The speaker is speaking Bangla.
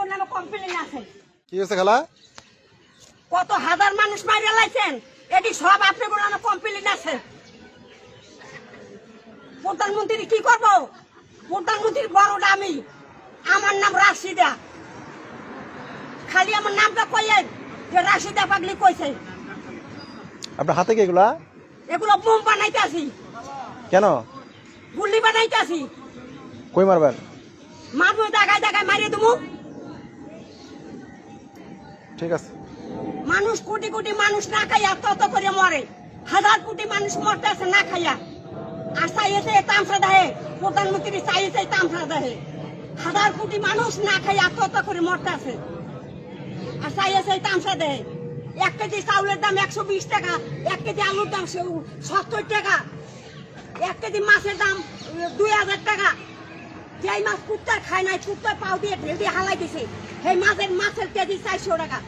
আপনার নামে কমপ্লেন আছে। কি হয়েছে খালা? কত হাজার মানুষ মাইরে লাইছেন, এটি সব আপনার নামে কমপ্লেন আছে। প্রধানমন্ত্রী কি করব? প্রধানমন্ত্রীর বড়টা আমি, আমার নাম রাশিদা। খালি আমার নামটা কইলেন যে রাশিদা পাগলি কইছে। আপনার হাতে কি এগুলা? এগুলো বোম বানাইতে আসি। কেন? গুলি বানাইতে আসি। কই মারবেন? মারবো, জায়গায় জায়গায় মারিয়ে দেবো। ঠিক আছে। মানুষ কোটি কোটি মানুষ না খাইয়া তত করে মরে, হাজার কোটি মানুষ মরতে আছে না খাইয়া। আর চাইছে তামসা দেহে, প্রধানমন্ত্রী চাইছে তামসা দেহে। হাজার কোটি মানুষ না খাইয়া তত করে মরতে আছে, আর চাইছে তামসা দেহে। 1 কেজি চাউলের দাম 120 টাকা, 1 কেজি আলুর দাম 70 টাকা, 1 কেজি মাছের দাম 2000 টাকা। যেই মাছ কুত্তা খায় নাই, কুত্তা পাও দিয়ে ঢেল দিয়ে হালাই দিছে, সেই মাছের কেজি 400 টাকা।